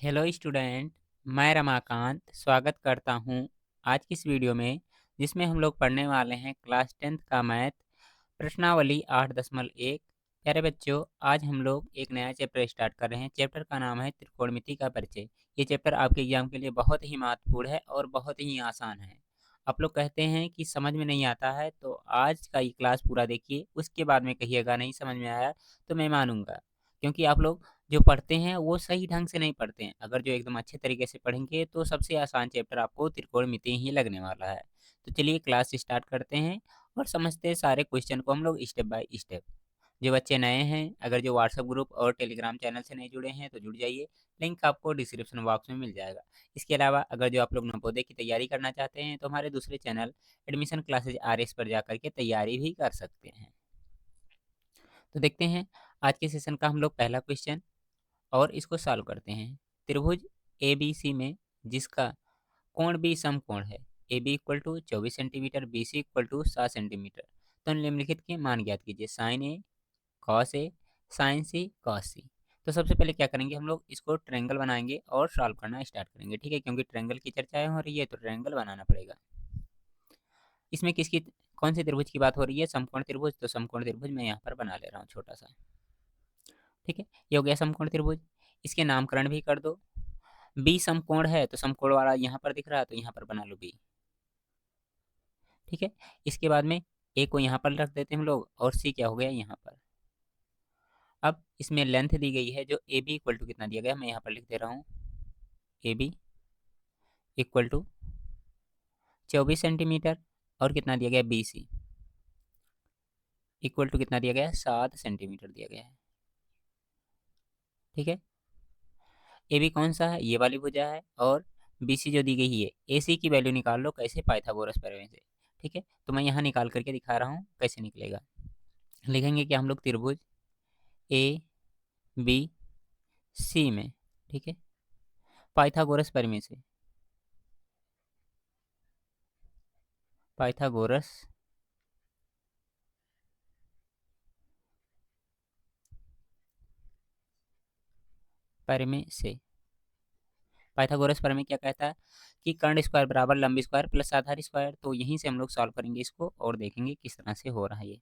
Hello student. मैं रमाकांत स्वागत करता हूं आज की इस वीडियो में, जिसमें हम लोग पढ़ने वाले हैं क्लास 10th का मैथ प्रश्नावली 8.1। प्यारे बच्चों, आज हम लोग एक नया चैप्टर स्टार्ट कर रहे हैं। चैप्टर का नाम है त्रिकोणमिति का परिचय। ये चैप्टर आपके एग्जाम के लिए बहुत ही महत्वपूर्ण है और बहुत ही आसान है। आप लोग कहते हैं कि समझ में नहीं आता है, तो आज का ये क्लास पूरा देखिए, उसके बाद में कहिएगा नहीं समझ में आया तो मैं मानूंगा, क्योंकि आप लोग जो पढ़ते हैं वो सही ढंग से नहीं पढ़ते हैं। अगर जो एकदम अच्छे तरीके से पढ़ेंगे तो सबसे आसान चैप्टर आपको त्रिकोणमिति ही लगने वाला है। तो चलिए क्लास स्टार्ट करते हैं और समझते हैं सारे क्वेश्चन को हम लोग स्टेप बाय स्टेप। जो बच्चे नए हैं, अगर जो व्हाट्सएप ग्रुप और टेलीग्राम चैनल से नहीं जुड़े हैं तो जुड़ जाइए। लिंक आपको डिस्क्रिप्शन बॉक्स में मिल जाएगा। इसके अलावा अगर जो आप लोग नवोदय की तैयारी करना चाहते हैं तो हमारे दूसरे चैनल एडमिशन क्लासेज RS पर जाकर के तैयारी भी कर सकते हैं। तो देखते हैं आज के सेशन का हम लोग पहला क्वेश्चन और इसको सॉल्व करते हैं। त्रिभुज ABC में जिसका कोण भी समकोण है, AB equal to 24 centimetre, BC equal to 7 centimetre, तो निम्नलिखित के मान ज्ञात कीजिए। Sine A cos A, sine C cos C. तो सबसे पहले क्या करेंगे, हम लोग इसको ट्रायंगल बनाएंगे और सॉल्व करना स्टार्ट करेंगे। ठीक है, क्योंकि ट्रायंगल की चर्चाएं हो रही है तो ट्रायंगल बनाना पड़ेगा। इसमें किसकी कौन से त्रिभुज की बात हो रही है? समकोण त्रिभुज। तो समकोण त्रिभुज मैं यहाँ पर बना ले रहा हूँ छोटा सा। ठीक है, ये हो गया समकोण त्रिभुज। इसके नामकरण भी कर दो। बी समकोण है तो समकोण वाला यहाँ पर दिख रहा है तो यहाँ पर बना लो बी। ठीक है, इसके बाद में ए को यहाँ पर रख देते हैं हम लोग, और सी क्या हो गया यहाँ पर। अब इसमें लेंथ दी गई है, जो ए बी इक्वल टू कितना दिया गया, मैं यहाँ पर लिख दे रहा हूँ। A B equal to 24 centimetre, और कितना दिया गया, बी सी इक्वल टू कितना दिया गया है, 7 सेंटीमीटर दिया गया है। ठीक है, ए बी कौन सा है, ये वाली भुजा है, और बी सी जो दी गई है, ए सी की वैल्यू निकाल लो कैसे, पाइथागोरस प्रमेय से। ठीक है, तो मैं यहाँ निकाल करके दिखा रहा हूँ कैसे निकलेगा। लिखेंगे कि हम लोग त्रिभुज ए बी सी में, ठीक है, पाइथागोरस प्रमेय से, पाइथागोरस प्रमेय से, पाइथागोरस प्रमेय क्या कहता है कि कर्ण स्क्वायर बराबर लंब स्क्वायर प्लस आधार स्क्वायर। तो यहीं से हम लोग सॉल्व करेंगे इसको और देखेंगे किस तरह से हो रहा है ये।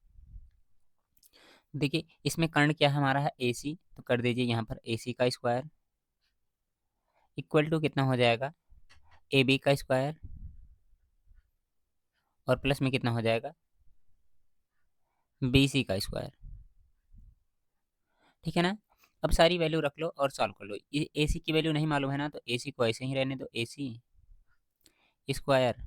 देखिए, इसमें कर्ण क्या हमारा है, AC, तो कर दीजिए यहाँ पर AC का स्क्वायर इक्वल टू कितना हो जाएगा, AB का स्क्वायर, और प्लस में कितना हो जाएगा, BC का स्क्वायर। ठीक है ना। अब सारी वैल्यू रख लो और सॉल्व कर लो। ये AC की वैल्यू नहीं मालूम है ना, तो AC को ऐसे ही रहने दो। AC square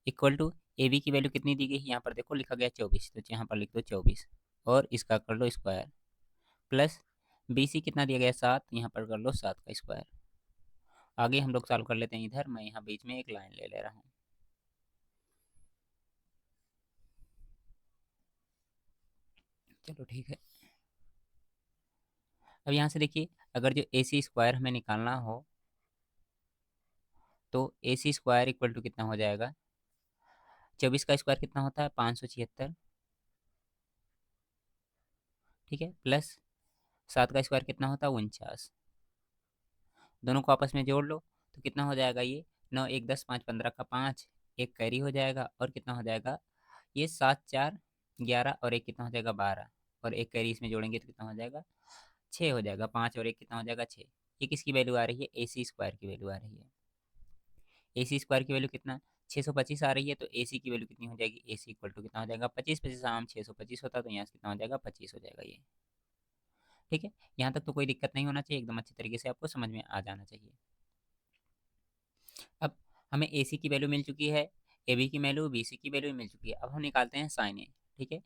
equal to AB की वैल्यू कितनी दी गई है, यहाँ पर देखो लिखा गया 24, तो यहाँ पर लिख दो 24 और इसका कर लो स्क्वायर, प्लस BC कितना दिया गया 7, यहाँ पर कर लो 7 का स्क्वायर। आगे हम लोग सॉल्व कर लेते हैं। इधर मैं यहाँ बीच में एक लाइन ले ले रहा हूँ। चलो ठीक है। अब यहाँ से देखिए, अगर जो AC स्क्वायर हमें निकालना हो तो AC स्क्वायर इक्वल टू कितना हो जाएगा, 24 का स्क्वायर कितना होता है, 576। ठीक है, प्लस 7 का स्क्वायर कितना होता है, 49। दोनों को आपस में जोड़ लो तो कितना हो जाएगा ये, 9 1 10 5 15 का 5, एक कैरी हो जाएगा, और कितना हो जाएगा ये 7 4 11, और एक कितना हो जाएगा 12, और एक कैरी इसमें जोड़ेंगे तो कितना हो जाएगा 6 हो जाएगा। 5 और एक कितना हो जाएगा 6। ये किसकी वैल्यू आ रही है, AC स्क्वायर की वैल्यू आ रही है। AC स्क्वायर की वैल्यू कितना, 625 आ रही है, तो AC की वैल्यू कितनी हो जाएगी, AC इक्वल टू कितना हो जाएगा 25, 25 आम 625 होता है, तो यहाँ से कितना हो जाएगा 25 हो जाएगा ये। ठीक है, यहाँ तक तो कोई दिक्कत नहीं होना चाहिए, एकदम अच्छे तरीके से आपको समझ में आ जाना चाहिए। अब हमें AC की वैल्यू मिल चुकी है, AB की वैल्यू, BC की वैल्यू मिल चुकी है। अब हम निकालते हैं साइन ए। ठीक है,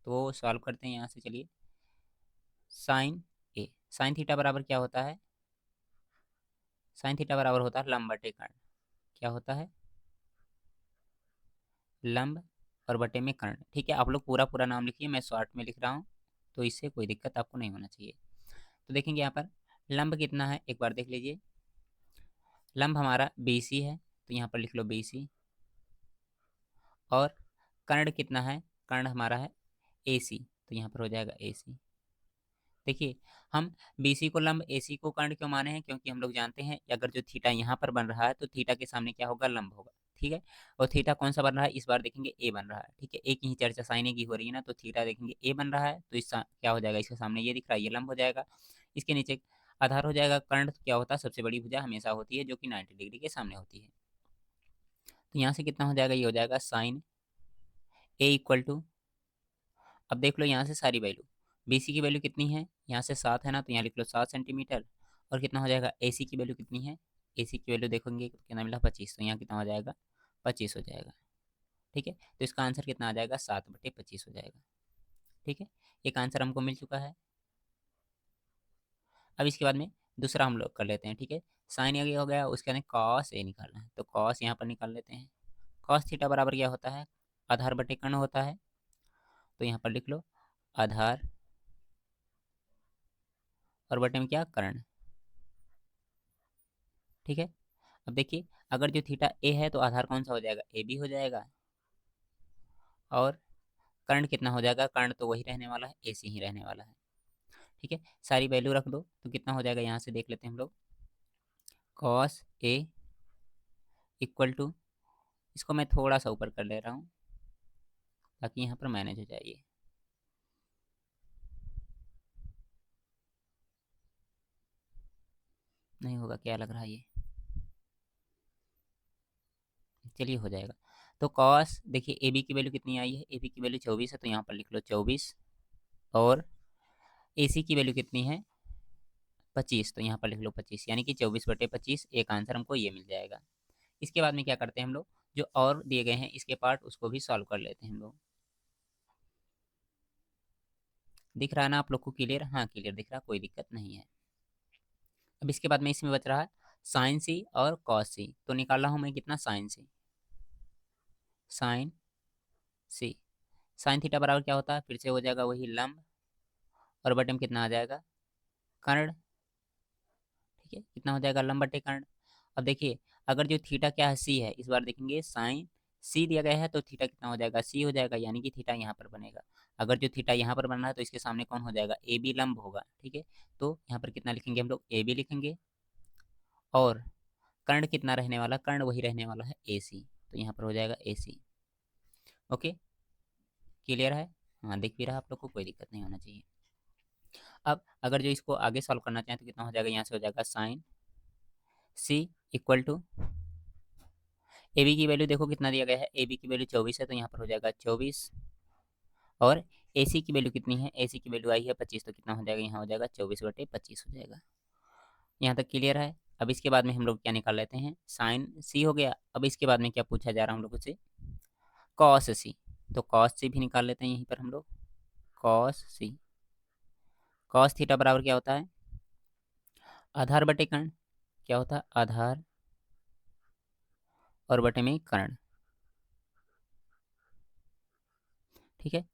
तो सॉल्व करते हैं यहाँ से। चलिए, साइन ए, साइन थीटा बराबर क्या होता है, साइन थीटा बराबर होता है लंब बटे कर्ण। क्या होता है, लंब और बटे में कर्ण। ठीक है, आप लोग पूरा पूरा नाम लिखिए, मैं शॉर्ट में लिख रहा हूँ, तो इससे कोई दिक्कत आपको नहीं होना चाहिए। तो देखेंगे यहाँ पर लंब कितना है, एक बार देख लीजिए। लंब हमारा BC है, तो यहाँ पर लिख लो BC, और कर्ण कितना है, कर्ण हमारा है AC, तो यहाँ पर हो जाएगा AC। देखिए, हम बीसी को लंब, एसी को कर्ण क्यों माने हैं, क्योंकि हम लोग जानते हैं अगर जो थीटा यहाँ पर बन रहा है तो थीटा के सामने क्या होगा, लंब होगा। ठीक है, और थीटा कौन सा बन रहा है, इस बार देखेंगे ए बन रहा है। ठीक है, एक ही चर्चा साइन ए की हो रही है ना, तो थीटा देखेंगे ए बन रहा है, तो इस क्या हो जाएगा, इसके सामने ये दिख रहा है, ये लंब हो जाएगा। इसके नीचे आधार हो जाएगा कर्ण, क्या होता है, सबसे बड़ी भुजा हमेशा होती है जो कि 90 डिग्री के सामने होती है। तो यहाँ से कितना हो जाएगा, ये हो जाएगा साइन ए इक्वल टू, अब देख लो यहाँ से सारी वैल्यू, बीसी की वैल्यू कितनी है, यहाँ से 7 है ना, तो यहाँ लिख लो 7 सेंटीमीटर। और कितना हो जाएगा, एसी की वैल्यू कितनी है, एसी की वैल्यू देखेंगे कितना मिला, 25, तो यहाँ कितना हो जाएगा, 25 हो जाएगा। ठीक है, तो इसका आंसर कितना आ जाएगा, 7/25 हो जाएगा। ठीक है, एक आंसर हमको मिल चुका है। अब इसके बाद में दूसरा हम लोग कर लेते हैं। ठीक है, साइन ए हो गया, उसके बाद कॉस ए निकालना है, तो कॉस यहाँ पर निकाल लेते हैं। कॉस थीटा बराबर क्या होता है, आधार बटे कर्ण होता है, तो यहाँ पर लिख लो आधार और बटे में क्या, कर्ण। ठीक है, अब देखिए अगर जो थीटा ए है तो आधार कौन सा हो जाएगा, ए बी हो जाएगा, और कर्ण कितना हो जाएगा, कर्ण तो वही रहने वाला है, ए सी ही रहने वाला है। ठीक है, सारी वैल्यू रख दो, तो कितना हो जाएगा, यहाँ से देख लेते हैं हम लोग, कॉस ए इक्वल टू, इसको मैं थोड़ा सा ऊपर कर ले रहा हूँ ताकि यहाँ पर मैनेज हो जाए। नहीं होगा क्या लग रहा है ये, चलिए हो जाएगा। तो कॉस देखिए ए बी की वैल्यू कितनी आई है, ए बी की वैल्यू 24 है, तो यहाँ पर लिख लो 24, और ए सी की वैल्यू कितनी है, 25, तो यहाँ पर लिख लो 25, यानी कि 24/25, एक आंसर हमको ये मिल जाएगा। इसके बाद में क्या करते हैं हम लोग, जो और दिए गए हैं इसके पार्ट उसको भी सॉल्व कर लेते हैं हम लोग। दिख रहा है ना आप लोग को क्लियर, हाँ क्लियर दिख रहा, कोई दिक्कत नहीं है। अब इसके बाद में इसमें बच रहा है साइन सी और कॉस सी, तो निकाल रहा हूँ मैं कितना, साइन सी, साइन सी, साइन थीटा बराबर क्या होता है, फिर से हो जाएगा वही लंब, और बटे में कितना आ जाएगा, कर्ण। ठीक है, कितना हो जाएगा, लंब बटे कर्ण। अब देखिए अगर जो थीटा क्या है, सी है, इस बार देखेंगे साइन सी दिया गया है, तो थीटा कितना हो जाएगा, सी हो जाएगा, यानी कि थीटा यहाँ पर बनेगा। अगर जो थीटा यहाँ पर बन रहा है तो इसके सामने कौन हो जाएगा, ए बी लंब होगा। ठीक है, तो यहाँ पर कितना लिखेंगे हम लोग, ए बी लिखेंगे, और कर्ण कितना रहने वाला, कर्ण वही रहने वाला है, ए सी, तो यहाँ पर हो जाएगा ए सी। ओके, क्लियर है, हाँ दिख भी रहा आप लोग को, कोई दिक्कत नहीं होना चाहिए। अब अगर जो इसको आगे सॉल्व करना चाहें तो कितना हो जाएगा, यहाँ से हो जाएगा sine C equal to, A B की वैल्यू देखो कितना दिया गया है, ए बी की वैल्यू 24 है, तो यहाँ पर हो जाएगा 24, और ए सी की वैल्यू कितनी है, ए सी की वैल्यू आई है 25, तो कितना हो जाएगा, यहाँ हो जाएगा 24/25 हो जाएगा। यहाँ तक क्लियर है। अब इसके बाद में हम लोग क्या निकाल लेते हैं, साइन सी हो गया। अब इसके बाद में क्या पूछा जा रहा है हम लोगों से, कॉस सी, तो कॉस सी भी निकाल लेते हैं यहीं पर हम लोग, कॉस सी, कॉस थीटा बराबर क्या होता है, आधार बटे कर्ण, क्या होता है, आधार और बटे में कर्ण। ठीक है,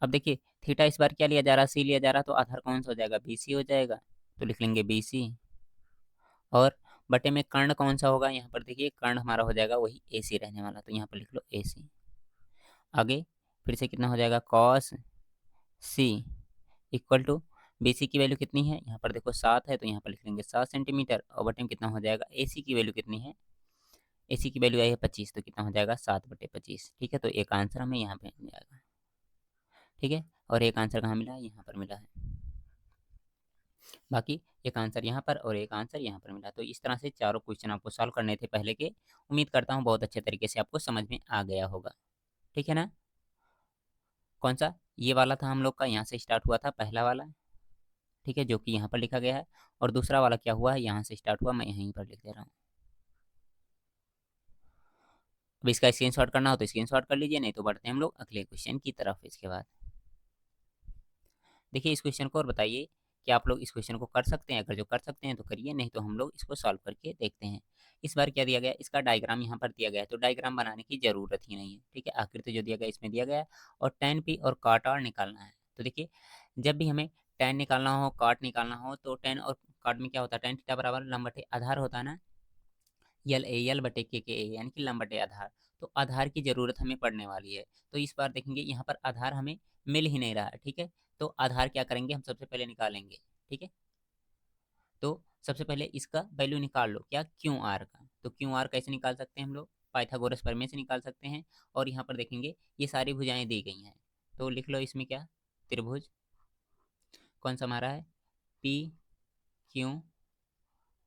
अब देखिए थीटा इस बार क्या लिया जा रहा है, सी लिया जा रहा है, तो आधार कौन सा हो जाएगा, बी सी हो जाएगा, तो लिख लेंगे बी सी, और बटे में कर्ण कौन सा होगा, यहाँ पर देखिए कर्ण हमारा हो जाएगा वही ए सी रहने वाला, तो यहाँ पर लिख लो ए सी। आगे फिर से कितना हो जाएगा, cos C equal to, B C की वैल्यू कितनी है, यहाँ पर देखो 7 है, तो यहाँ पर लिख लेंगे 7 सेंटीमीटर, और बटे में कितना हो जाएगा, ए सी की वैल्यू कितनी है, ए सी की वैल्यू आई है 25, तो कितना हो जाएगा, 7/25। ठीक है, तो एक आंसर हमें यहाँ पे मिल जाएगा। ठीक है, और एक आंसर कहाँ मिला है, यहाँ पर मिला है, बाकी एक आंसर यहाँ पर और एक आंसर यहाँ पर मिला। तो इस तरह से चारों क्वेश्चन आपको सॉल्व करने थे पहले के, उम्मीद करता हूँ बहुत अच्छे तरीके से आपको समझ में आ गया होगा। ठीक है ना, कौन सा, ये वाला था हम लोग का, यहाँ से स्टार्ट हुआ था पहला वाला। ठीक है, जो कि यहाँ पर लिखा गया है, और दूसरा वाला क्या हुआ है, यहाँ से स्टार्ट हुआ, मैं यहीं पर लिख दे रहा हूँ। अब इसका स्क्रीनशॉट करना हो तो स्क्रीनशॉट कर लीजिए, नहीं तो बढ़ते हैं हम लोग अगले क्वेश्चन की तरफ। इसके बाद देखिए इस क्वेश्चन को और बताइए कि आप लोग इस क्वेश्चन को कर सकते हैं, अगर जो कर सकते हैं तो करिए, नहीं तो हम लोग इसको सॉल्व करके देखते हैं। इस बार क्या दिया गया है, इसका डायग्राम यहाँ पर दिया गया है, तो डायग्राम बनाने की जरूरत ही नहीं है। ठीक है, आकृति जो दिया गया है इसमें दिया गया है, और tan p और cot r निकालना है। तो देखिए जब भी हमें tan निकालना हो, cot निकालना हो, तो tan और cot में क्या होता है, tan थीटा बराबर लंब बटे आधार होता है ना, यल ए यल बटे के ए, यानी कि लंब बटे आधार। तो आधार की ज़रूरत हमें पड़ने वाली है। तो इस बार देखेंगे यहाँ पर आधार हमें मिल ही नहीं रहा है, ठीक है। तो आधार क्या करेंगे, हम सबसे पहले निकालेंगे, ठीक है। तो सबसे पहले इसका वैल्यू निकाल लो, क्या, क्यू आर का। तो क्यू आर कैसे निकाल सकते हैं हम लोग, पाइथागोरस प्रमेय से निकाल सकते हैं। और यहाँ पर देखेंगे ये सारी भुजाएं दी गई हैं, तो लिख लो इसमें क्या, त्रिभुज कौन सा हमारा है, पी क्यू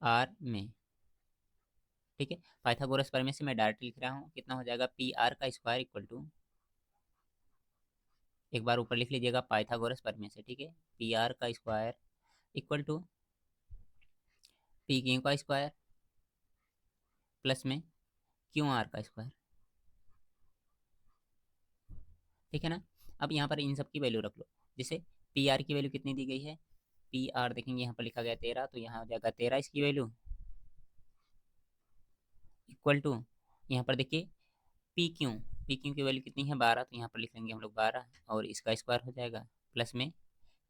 आर में, ठीक है। पाइथागोरस प्रमेय से मैं डायरेक्ट लिख रहा हूँ, कितना हो जाएगा, पी आर का स्क्वायर इक्वल टू, एक बार ऊपर लिख लीजिएगा पाइथागोरस प्रमेय से, ठीक है। पी आर का square equal to P Q का स्क्वायर प्लस में क्यू आर का स्क्वायर, ठीक है ना। अब यहाँ पर इन सब की वैल्यू रख लो। जैसे पी आर की वैल्यू कितनी दी गई है, पी आर देखेंगे यहाँ पर लिखा गया 13, तो यहाँ हो जाएगा 13 इसकी वैल्यू इक्वल टू, यहाँ पर देखिए पी क्यू की वैल्यू कितनी है 12, तो यहाँ पर लिख लेंगे हम लोग 12 और इसका स्क्वायर हो जाएगा प्लस में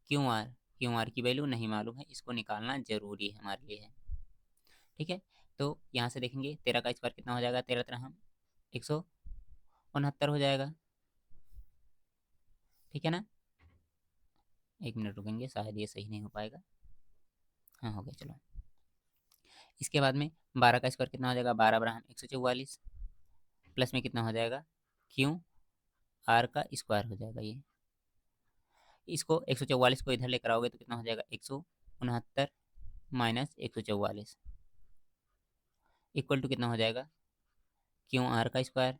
क्यू आर की वैल्यू नहीं मालूम है, इसको निकालना जरूरी है हमारे लिए है, ठीक है। तो यहाँ से देखेंगे 13 का स्क्वायर कितना हो जाएगा, 13 13 हम 169 हो जाएगा, ठीक है ना। एक मिनट रुकेंगे, शायद ये सही नहीं हो पाएगा, हाँ हो गया, चलो। इसके बाद में 12 का स्क्वायर कितना हो जाएगा, 12 बराबर 144 प्लस में कितना हो जाएगा, क्यू आर का स्क्वायर हो जाएगा ये। इसको 144 को इधर लेकर आओगे तो कितना हो जाएगा, 169 माइनस 144 इक्वल टू कितना हो जाएगा, क्यू आर का स्क्वायर।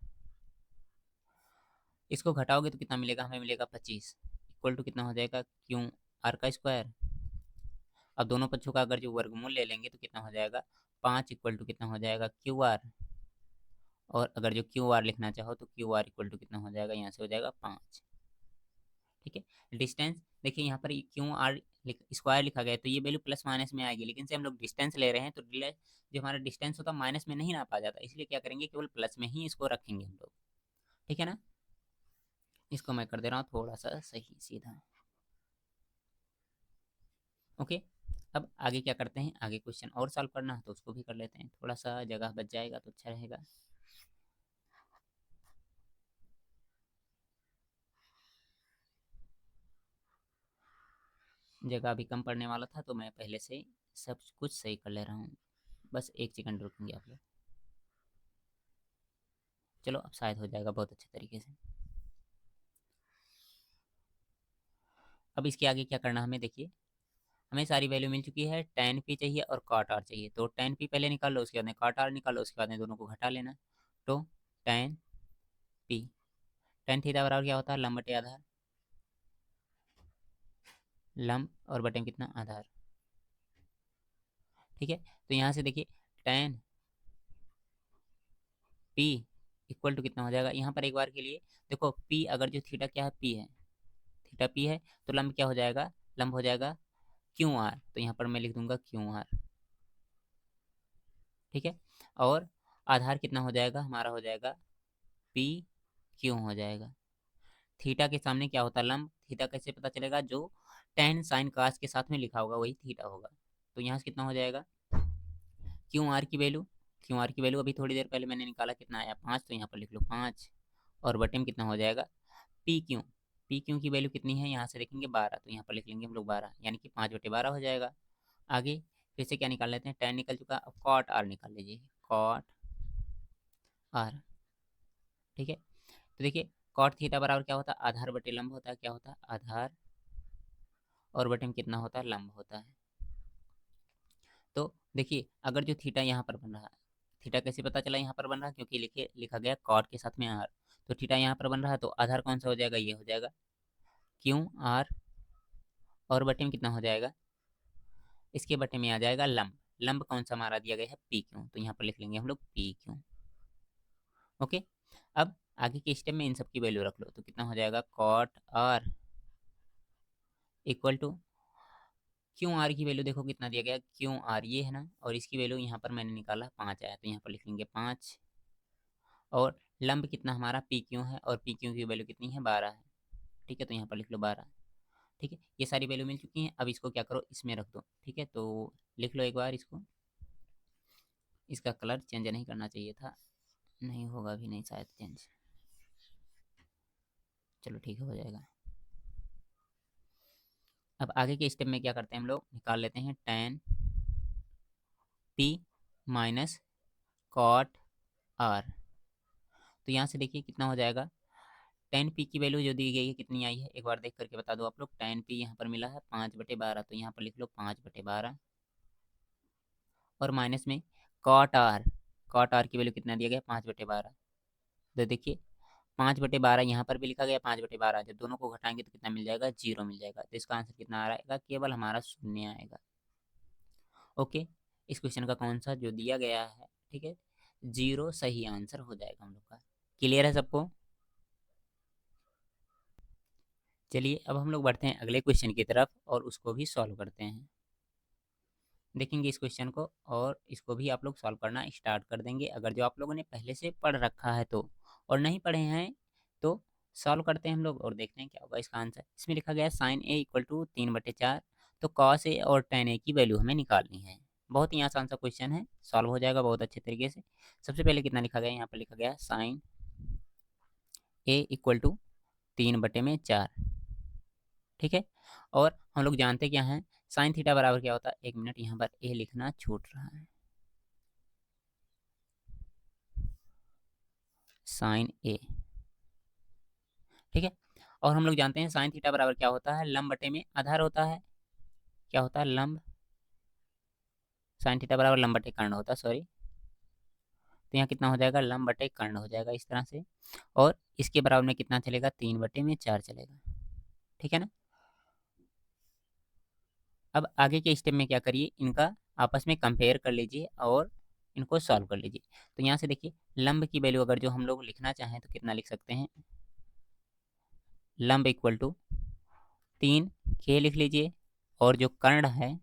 इसको घटाओगे तो कितना मिलेगा, हमें मिलेगा 25 इक्वल टू कितना हो जाएगा, क्यू आर का स्क्वायर। अब दोनों पक्षों का अगर जो वर्गमूल ले लेंगे तो कितना हो जाएगा, 5 इक्वल टू कितना हो जाएगा, क्यू आर। और अगर जो क्यू आर लिखना चाहो तो क्यू आर इक्वल टू कितना हो जाएगा, यहाँ से हो जाएगा 5, ठीक है। डिस्टेंस देखिए यहाँ पर क्यू आर स्क्वायर लिखा गया है, तो ये वैल्यू प्लस माइनस में आएगी, लेकिन से हम लोग डिस्टेंस ले रहे हैं तो जो हमारा डिस्टेंस होता है माइनस में नहीं नापा जाता, इसलिए क्या करेंगे, केवल प्लस में ही इसको रखेंगे हम लोग, ठीक है ना। इसको मैं कर दे रहा हूँ थोड़ा सा सही सीधा, ओके। अब आगे क्या करते हैं, आगे क्वेश्चन और सॉल्व करना है तो उसको भी कर लेते हैं, थोड़ा सा जगह बच जाएगा तो अच्छा रहेगा। जगह अभी कम पड़ने वाला था तो मैं पहले से सब कुछ सही कर ले रहा हूँ, बस एक सेकंड रुकेंगे आप लोग। चलो अब शायद हो जाएगा बहुत अच्छे तरीके से। अब इसके आगे क्या करना हमें, देखिए हमें सारी वैल्यू मिल चुकी है, tan पी चाहिए और cot r चाहिए, तो tan पी पहले निकाल लो, उसके बाद में cot r निकाल लो, उसके बाद में दोनों को घटा लेना। तो tan पी, tan थीटा बराबर क्या होता है, लंब बटे आधार, लंब और बटे में कितना, आधार, ठीक है। तो यहाँ से देखिए tan पी इक्वल टू कितना हो जाएगा, यहाँ पर एक बार के लिए देखो पी, अगर जो थीटा क्या है, पी है, थीटा पी है, तो लंब क्या हो जाएगा, लंब हो जाएगा क्यू आर, तो यहाँ पर मैं लिख दूंगा क्यू आर, ठीक है। और आधार कितना हो जाएगा, हमारा हो जाएगा पी क्यू हो जाएगा। थीटा के सामने क्या होता है, लंब, थीटा कैसे पता चलेगा, जो टेन साइन कास के साथ में लिखा होगा वही थीटा होगा। तो यहाँ से कितना हो जाएगा, क्यू आर की वैल्यू, क्यू आर की वैल्यू अभी थोड़ी देर पहले मैंने निकाला, कितना आया 5, तो यहाँ पर लिख लो 5, और बटे में कितना हो जाएगा, पी क्यू, पी क्यू की वैल्यू कितनी है, यहाँ से देखेंगे 12, तो यहाँ पर लिख लेंगे हम लोग 12, यानी कि 5/12 हो जाएगा। आगे फिर से क्या निकाल लेते हैं, टेन निकल चुका, अब कॉट आर निकाल लीजिए, कॉट आर, ठीक है। तो देखिए कॉट थीटा बराबर क्या होता है, आधार बटे लंब होता है, क्या होता है, आधार और बटे में कितना होता है, लंब होता है। तो देखिए अगर जो थीटा यहाँ पर बन रहा है, थीटा कैसे पता चला यहाँ पर बन रहा है, क्योंकि लिखे लिखा गया कॉट के साथ में आर, तो थीटा यहाँ पर बन रहा है, तो आधार कौन सा हो जाएगा, ये हो जाएगा क्यू आर, और बटे में कितना हो जाएगा, इसके बटे में आ जाएगा लंब, लंब कौन सा हमारा दिया गया है, पी क्यू, तो यहाँ पर लिख लेंगे हम लोग पी क्यू, ओके। अब आगे के स्टेप में इन सब की वैल्यू रख लो, तो कितना हो जाएगा, cot R equal to Q R की वैल्यू देखो कितना दिया गया, क्यू आर ये है ना, और इसकी वैल्यू यहाँ पर मैंने निकाला 5 आया, तो यहाँ पर लिख लेंगे 5, और लंब कितना हमारा पी क्यू है, और पी क्यू की वैल्यू कितनी है, 12 है, ठीक है, तो यहाँ पर लिख लो 12, ठीक है। ये सारी वैल्यू मिल चुकी हैं, अब इसको क्या करो, इसमें रख दो, ठीक है। तो लिख लो एक बार इसको, इसका कलर चेंज नहीं करना चाहिए था, नहीं होगा भी नहीं शायद चेंज। चलो ठीक है, हो जाएगा। अब आगे के स्टेप में क्या करते हैं हम लोग, निकाल लेते हैं tan p minus cot r। तो यहाँ से देखिए कितना हो जाएगा, tan p की वैल्यू जो दी गई है कितनी आई है, एक बार देख करके बता दो आप लोग। tan p यहाँ पर मिला है 5/12, तो यहाँ पर लिख लो 5/12, और माइनस में कॉट r की वैल्यू कितना दिया गया, 5/12। तो देखिए 5/12 यहाँ पर भी लिखा गया 5/12, जब दोनों को घटाएंगे तो कितना मिल जाएगा, 0 मिल जाएगा। तो इसका आंसर कितना आ आएगा, केवल हमारा शून्य आएगा। ओके, इस क्वेश्चन का कौन सा जो दिया गया है, ठीक है, 0 सही आंसर हो जाएगा हम लोग का। क्लियर है सबको? चलिए अब हम लोग बढ़ते हैं अगले क्वेश्चन की तरफ और उसको भी सॉल्व करते हैं। देखेंगे इस क्वेश्चन को और इसको भी आप लोग सॉल्व करना स्टार्ट कर देंगे, अगर जो आप लोगों ने पहले से पढ़ रखा है तो, और नहीं पढ़े हैं तो सॉल्व करते हैं हम लोग और देखते हैं क्या होगा इसका आंसर। इसमें लिखा गया साइन ए इक्वल टू 3/4, तो कॉस ए और टेन ए की वैल्यू हमें निकालनी है। बहुत ही आसान सा क्वेश्चन है, सॉल्व हो जाएगा बहुत अच्छे तरीके से। सबसे पहले कितना लिखा गया, यहाँ पर लिखा गया साइन ए इक्वल टू 3/4, ठीक है। और हम लोग जानते क्या हैं, साइन थीटा बराबर क्या होता है, एक मिनट यहाँ पर ए लिखना छूट रहा है, साइन ए, ठीक है। और हम लोग जानते हैं साइन थीटा बराबर क्या होता है, लंब बटे में आधार होता है। क्या होता है, लंब, साइन थीटा बराबर लंब बटे कर्ण होता है, सॉरी। तो यहाँ कितना हो जाएगा, लंब बटे कर्ण हो जाएगा इस तरह से, और इसके बराबर में कितना चलेगा, 3/4 चलेगा, ठीक है ना। अब आगे के स्टेप में क्या करिए, इनका आपस में कंपेयर कर लीजिए और इनको सॉल्व कर लीजिए। तो यहाँ से देखिए लंब की वैल्यू अगर जो हम लोग लिखना चाहें तो कितना लिख सकते हैं, लंब इक्वल टू 3 k लिख लीजिए, और जो कर्ण है,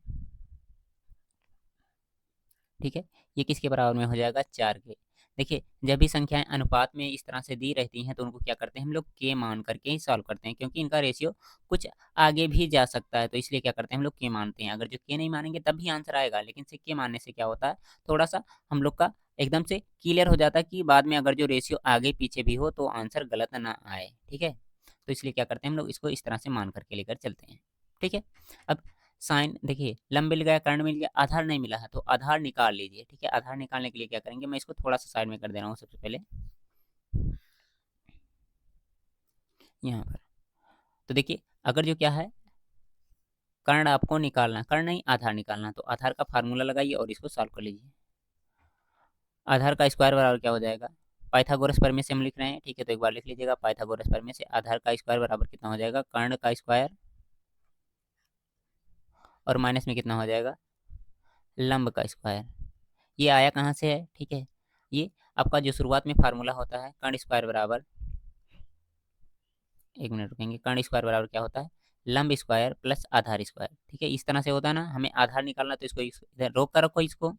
ठीक है, ये किसके बराबर में हो जाएगा, 4 के। देखिए जब भी संख्याएं अनुपात में इस तरह से दी रहती हैं तो उनको क्या करते हैं हम लोग, के मान करके ही सॉल्व करते हैं, क्योंकि इनका रेशियो कुछ आगे भी जा सकता है, तो इसलिए क्या करते हैं हम लोग, के मानते हैं। अगर जो के नहीं मानेंगे तब भी आंसर आएगा, लेकिन से के मानने से क्या होता है, थोड़ा सा हम लोग का एकदम से क्लियर हो जाता है कि बाद में अगर जो रेशियो आगे पीछे भी हो तो आंसर गलत ना आए, ठीक है। तो इसलिए क्या करते हैं हम लोग, इसको इस तरह से मान करके लेकर चलते हैं, ठीक है। अब साइन देखिए, लंब मिल गया, कर्ण मिल गया, आधार नहीं मिला है तो आधार निकाल लीजिए, ठीक है। आधार निकालने के लिए क्या करेंगे, मैं इसको थोड़ा सा साइड में कर दे रहा हूँ सबसे पहले यहाँ पर। तो देखिए अगर जो क्या है, कर्ण आपको निकालना, कर्ण नहीं आधार निकालना, तो आधार का फार्मूला लगाइए और इसको सॉल्व कर लीजिए। आधार का स्क्वायर बराबर क्या हो जाएगा, पाइथागोरस प्रमेय से हम लिख रहे हैं, ठीक है। तो एक बार लिख लीजिएगा, पाइथागोरस प्रमेय से आधार का स्क्वायर बराबर कितना हो जाएगा, कर्ण का स्क्वायर, और माइनस में कितना हो जाएगा, लंब का स्क्वायर। ये आया कहाँ से है, ठीक है, ये आपका जो शुरुआत में फार्मूला होता है, कर्ण स्क्वायर बराबर, एक मिनट रुकेंगे, कर्ण स्क्वायर बराबर क्या होता है, लंब स्क्वायर प्लस आधार स्क्वायर, ठीक है। इस तरह से होता है ना, हमें आधार निकालना तो इसको इधर रोक कर रखो इसको,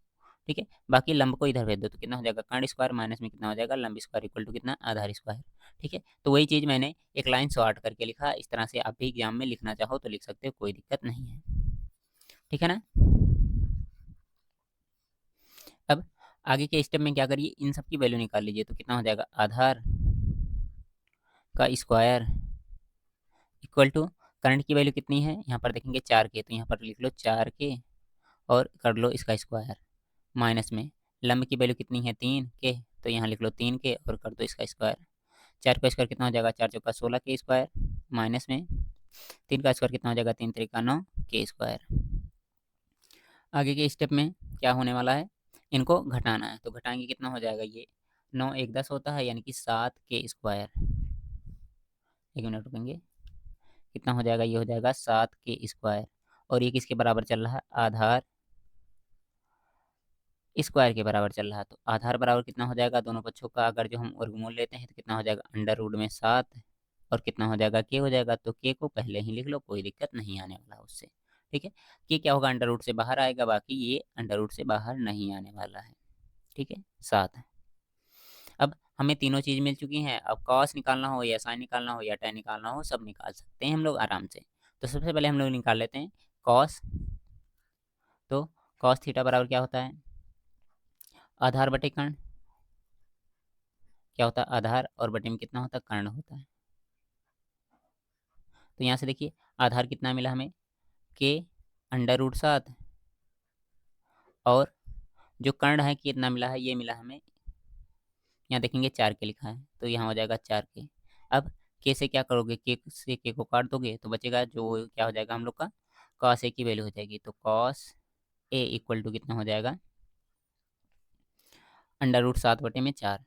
ठीक है। बाकी लंब को इधर भेज दो, तो कितना हो जाएगा, कर्ण स्क्वायर माइनस में कितना हो जाएगा, लंब स्क्वायर इक्वल टू कितना, आधार स्क्वायर, ठीक है। तो वही चीज़ मैंने एक लाइन शॉर्ट करके लिखा, इस तरह से आप भी एग्जाम में लिखना चाहो तो लिख सकते हो, कोई दिक्कत नहीं है, ठीक है ना। अब आगे के स्टेप में क्या करिए, इन सब की वैल्यू निकाल लीजिए, तो कितना हो जाएगा, आधार का स्क्वायर इक्वल टू करंट की वैल्यू कितनी है, यहाँ पर देखेंगे 4 के, तो यहाँ पर लिख लो 4 के और कर लो इसका स्क्वायर, माइनस में लंब की वैल्यू कितनी है, 3 के, तो यहाँ लिख लो 3 के और कर दो इसका स्क्वायर। 4 का स्क्वायर कितना हो जाएगा, 4 चौका 16 के स्क्वायर, माइनस में 3 का स्क्वायर कितना हो जाएगा, 3 3 9 के स्क्वायर। आगे के स्टेप में क्या होने वाला है, इनको घटाना है, तो घटाएंगे कितना हो जाएगा, ये 9 1 10 होता है, यानी कि 7 के स्क्वायर। एक मिनट रुकेंगे, कितना हो जाएगा, ये हो जाएगा 7 के स्क्वायर, और ये किसके बराबर चल रहा है, आधार स्क्वायर के बराबर चल रहा है। तो आधार बराबर कितना हो जाएगा, दोनों पक्षों का अगर जो हम वर्गमूल लेते हैं तो कितना हो जाएगा, अंडर रूट में 7, और कितना हो जाएगा, के हो जाएगा, तो के को पहले ही लिख लो, कोई दिक्कत नहीं आने वाला उससे, ठीक है। के क्या होगा, अंडर रूट से बाहर आएगा, बाकी ये अंडर रूट से बाहर नहीं आने वाला है, ठीक है, 7 है। अब हमें तीनों चीज़ मिल चुकी हैं, अब कॉस निकालना हो या साइन निकालना हो या tan निकालना हो, सब निकाल सकते हैं हम लोग आराम से। तो सबसे पहले हम लोग निकाल लेते हैं कॉस, तो कॉस थीटा बराबर क्या होता है, आधार बटे कर्ण, क्या होता है, आधार, और बटे में कितना होता है, कर्ण होता है। तो यहाँ से देखिए आधार कितना मिला हमें, के √7, और जो कर्ण है कितना मिला है, ये मिला हमें, यहाँ देखेंगे 4 के लिखा है, तो यहाँ हो जाएगा 4 के। अब के से क्या करोगे, के से के को काट दोगे तो बचेगा जो क्या हो जाएगा हम लोग का, कॉस ए की वैल्यू हो जाएगी। तो कॉस ए इक्वल टू कितना हो जाएगा, √7/4।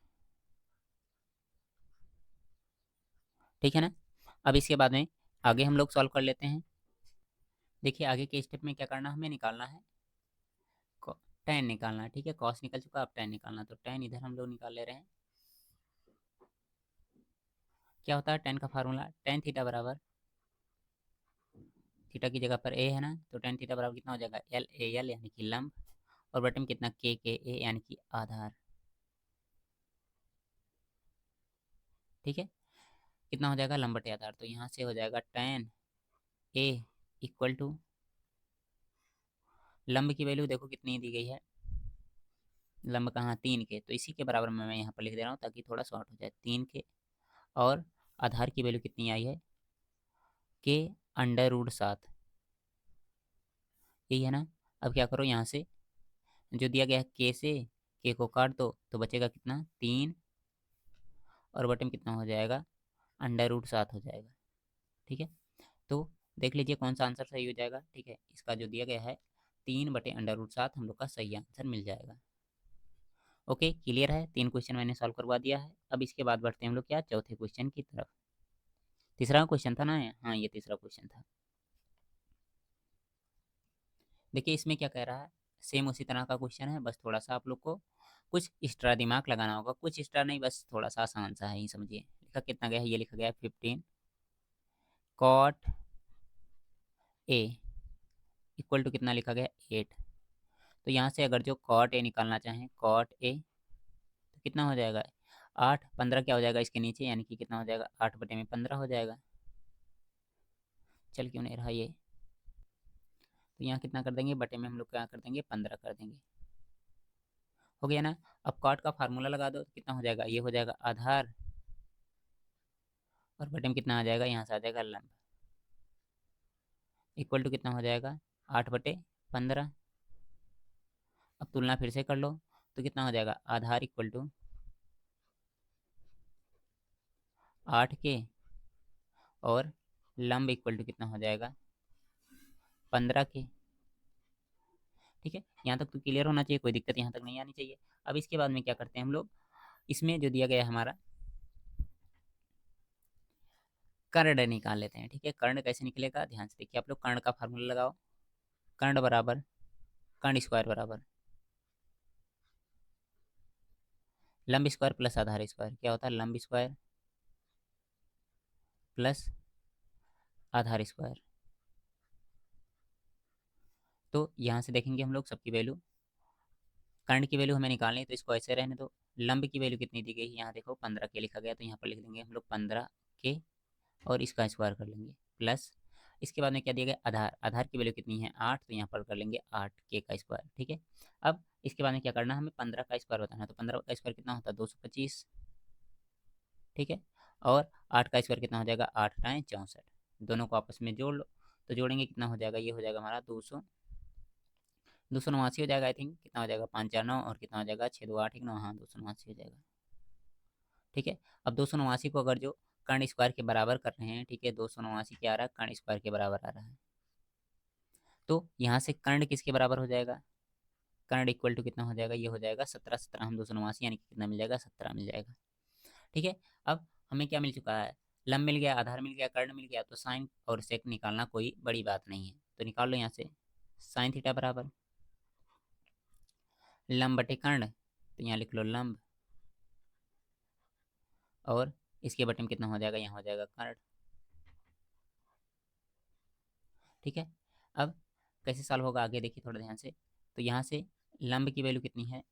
ठीक है ना। अब इसके बाद में आगे हम लोग सॉल्व कर लेते हैं। देखिए आगे के स्टेप में क्या करना, हमें निकालना है tan निकालना है। ठीक है, कॉस निकल चुका, अब tan निकालना, तो tan इधर हम लोग निकाल ले रहे हैं। क्या होता है tan का फार्मूला, tan थीटा बराबर, थीटा की जगह पर ए है ना, तो tan थीटा बराबर कितना हो जाएगा, LAL यानी कि लंब, और बटे में कितना, KA यानी कि आधार। ठीक है, कितना हो जाएगा, लंब बटे आधार, तो यहाँ से हो जाएगा tan A इक्वल टू, लंब की वैल्यू देखो कितनी दी गई है, लंब कहाँ, 3 के, तो इसी के बराबर में मैं यहाँ पर लिख दे रहा हूँ ताकि थोड़ा शॉर्ट हो जाए, 3 के, और आधार की वैल्यू कितनी आई है, के √7, यही है ना। अब क्या करो, यहाँ से जो दिया गया है के से के को काट दो तो बचेगा कितना, 3, और बटे में कितना हो जाएगा, √7 हो जाएगा। ठीक है, तो देख लीजिए कौन सा आंसर सही हो जाएगा। ठीक है, इसका जो दिया गया है 3/√7 हम लोग का सही आंसर मिल जाएगा। ओके, क्लियर है, 3 क्वेश्चन मैंने सॉल्व करवा दिया है। अब इसके बाद बढ़ते हैं हम लोग क्या, चौथे क्वेश्चन की तरफ। तीसरा क्वेश्चन था ना, हाँ ये तीसरा क्वेश्चन था। देखिए इसमें क्या कह रहा है, सेम उसी तरह का क्वेश्चन है, बस थोड़ा सा आप लोग को कुछ एक्स्ट्रा दिमाग लगाना होगा, कुछ एक्स्ट्रा नहीं, बस थोड़ा सा आसान सा है ही समझिए। लिखा कितना गया है, ये लिखा गया है 15 cot A इक्वल टू कितना लिखा गया, 8। तो यहाँ से अगर जो cot A निकालना चाहें, cot A, तो कितना हो जाएगा, 8, 15 क्या हो जाएगा इसके नीचे, यानी कि कितना हो जाएगा, 8/15 हो जाएगा। चल क्यों नहीं रहा ये, तो यहाँ कितना कर देंगे, बटे में हम लोग क्या कर देंगे, 15 कर देंगे। हो गया ना। अब कॉट का फार्मूला लगा दो तो कितना हो जाएगा, ये हो जाएगा आधार, और बटे में कितना आ जाएगा, यहाँ से आ जाएगा लंब, इक्वल टू कितना हो जाएगा, 8/15। अब तुलना फिर से कर लो तो कितना हो जाएगा, आधार इक्वल टू 8 के, और लंब इक्वल टू कितना हो जाएगा, 15 के। ठीक है, यहाँ तक तो क्लियर होना चाहिए, कोई दिक्कत यहाँ तक नहीं आनी चाहिए। अब इसके बाद में क्या करते हैं हम लोग, इसमें जो दिया गया है हमारा, कर्ण निकाल लेते हैं। ठीक है, कर्ण कैसे निकलेगा, ध्यान से देखिए आप लोग, कर्ण का फार्मूला लगाओ, कर्ण बराबर, कर्ण स्क्वायर बराबर लंब स्क्वायर प्लस आधार स्क्वायर, क्या होता है, लंब स्क्वायर प्लस आधार स्क्वायर। तो यहाँ से देखेंगे हम लोग सबकी वैल्यू, कर्ण की वैल्यू हमें निकालनी है तो इसको ऐसे रहने दो। लंब की वैल्यू कितनी दी गई है, यहाँ देखो 15 के लिखा गया, तो यहाँ पर लिख देंगे हम लोग 15 के, और इसका स्क्वायर कर लेंगे, प्लस इसके बाद में क्या दिया गया, आधार, आधार की वैल्यू कितनी है, 8, तो यहाँ पर कर लेंगे 8 के का स्क्वायर। ठीक है, अब इसके बाद में क्या करना है, हमें 15 का स्क्वायर बताना है, तो 15 का स्क्वायर कितना होता है, 225। ठीक है, और 8 का स्क्वायर कितना हो जाएगा, 8×64, दोनों को आपस में जोड़ लो, तो जोड़ेंगे कितना हो जाएगा, ये हो जाएगा हमारा 289 हो जाएगा। आई थिंक कितना हो जाएगा, 5×4=9, और कितना हो जाएगा, 6×2=8=9, हाँ 289 हो जाएगा। ठीक है, अब 289 को अगर जो कर्ण स्क्वायर के बराबर कर रहे हैं, ठीक है, 289 क्या आ रहा है, कर्ण स्क्वायर के बराबर आ रहा है, तो यहाँ से कर्ण किसके बराबर हो जाएगा, कर्ण इक्वल टू कितना हो जाएगा, ये हो जाएगा 17, 17 हम 289 यानी कि कितना मिल जाएगा, 17 मिल जाएगा। ठीक है, अब हमें क्या मिल चुका है, लंब मिल गया, आधार मिल गया, कर्ण मिल गया, तो साइन और सेक निकालना कोई बड़ी बात नहीं है, तो निकाल लो यहाँ से, साइन थीटा बराबर लंब बटे कर्ण, तो यहाँ लिख लो लंब, और इसके बटे में कितना हो जाएगा, यहाँ हो जाएगा कर्ण। ठीक है, अब कैसे सॉल्व होगा आगे देखिए थोड़ा ध्यान से, तो यहाँ से लंब की वैल्यू कितनी है,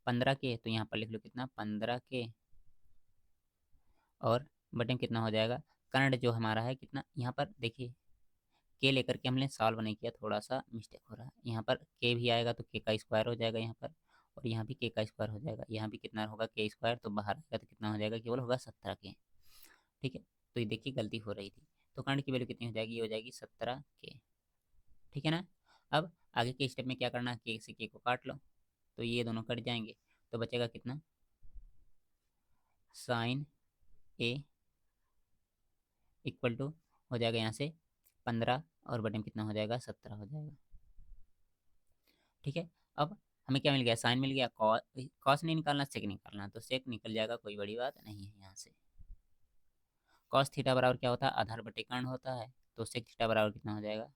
15 के, तो यहाँ पर लिख लो कितना, 15 के, और बटे में कितना हो जाएगा, कर्ण जो हमारा है कितना, यहाँ पर देखिए के लेकर के हमने सॉल्व नहीं किया, थोड़ा सा मिस्टेक हो रहा है, यहाँ पर के भी आएगा तो के का स्क्वायर हो जाएगा यहाँ पर, और यहाँ भी के का स्क्वायर हो जाएगा, यहाँ भी कितना होगा के स्क्वायर, तो बाहर आएगा तो कितना हो जाएगा, केवल होगा 17 के। ठीक है, तो ये देखिए गलती हो रही थी, तो कर्ण की वैल्यू कितनी हो जाएगी, ये हो जाएगी 17 के। ठीक है ना। अब आगे के स्टेप में क्या करना है, के से के को काट लो, तो ये दोनों कट जाएंगे, तो बचेगा कितना, साइन ए इक्वल टू हो जाएगा यहाँ से 15 और बटे में कितना हो जाएगा, 17 हो जाएगा। ठीक है, अब हमें क्या मिल गया, साइन मिल गया, कॉस नहीं निकालना, सेक निकालना, तो सेक निकल जाएगा, कोई बड़ी बात नहीं है यहाँ से। कॉस थीटा बराबर क्या होता है, आधार बटे कर्ण होता है, तो सेक थीटा बराबर कितना हो जाएगा,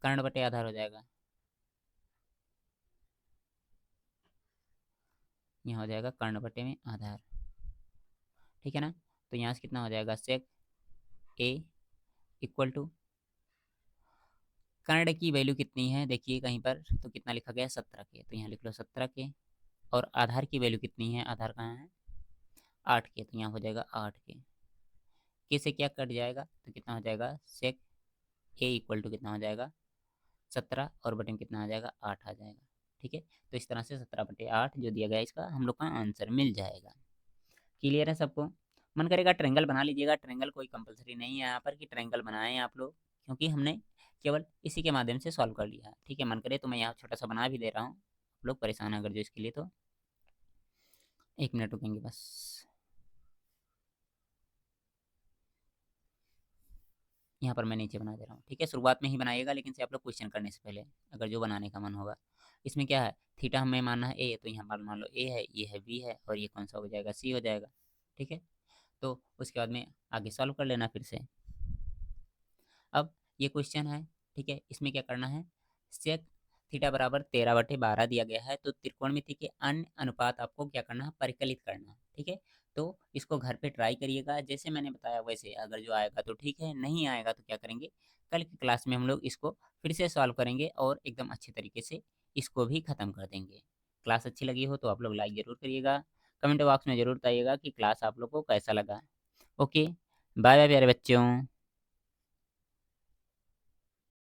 कर्ण बटे आधार हो जाएगा, यहाँ हो जाएगा कर्ण बटे में आधार। ठीक है ना, तो यहाँ से कितना हो जाएगा, सेक ए इक्वल टू कर्ण की वैल्यू कितनी है, देखिए कहीं पर तो कितना लिखा गया है, 17 के, तो यहाँ लिख लो 17 के, और आधार की वैल्यू कितनी है, आधार कहाँ है, 8 के, तो यहाँ हो जाएगा 8 के से क्या कट जाएगा, तो कितना हो जाएगा, सेक ए इक्वल टू कितना हो जाएगा, 17 और बटे में कितना आ जाएगा, 8 आ जाएगा। ठीक है, तो इस तरह से 17/8 जो दिया गया है इसका हम लोग का आंसर मिल जाएगा। क्लियर है सबको। मन करेगा ट्रेंगल बना लीजिएगा, ट्रेंगल कोई कंपलसरी नहीं है यहाँ पर कि ट्रेंगल बनाएं आप लोग, क्योंकि हमने केवल इसी के माध्यम से सॉल्व कर लिया। ठीक है, मन करे तो मैं यहाँ छोटा सा बना भी दे रहा हूँ, आप लोग परेशान अगर जो इसके लिए, तो 1 मिनट रुकेंगे बस। यहाँ पर मैं नीचे बना दे रहा हूँ। ठीक है, शुरुआत में ही बनाइएगा, लेकिन से आप लोग क्वेश्चन करने से पहले अगर जो बनाने का मन होगा। इसमें क्या है, थीटा हमें मानना है ए, तो यहाँ पर मान लो ए है, ये है बी है, और ये कौन सा हो जाएगा, सी हो जाएगा। ठीक है, तो उसके बाद में आगे सॉल्व कर लेना फिर से। अब ये क्वेश्चन है, ठीक है, इसमें क्या करना है, सेक थीटा बराबर 13/12 दिया गया है, तो त्रिकोणमिति के अन्य अनुपात आपको क्या करना है, परिकलित करना है। ठीक है, तो इसको घर पे ट्राई करिएगा, जैसे मैंने बताया वैसे, अगर जो आएगा तो ठीक है, नहीं आएगा तो क्या करेंगे, कल की क्लास में हम लोग इसको फिर से सॉल्व करेंगे और एकदम अच्छे तरीके से इसको भी ख़त्म कर देंगे। क्लास अच्छी लगी हो तो आप लोग लाइक ज़रूर करिएगा, कमेंट बॉक्स में ज़रूर बताइएगा कि क्लास आप लोग को कैसा लगा। ओके, बाय बाय प्यारे बच्चों।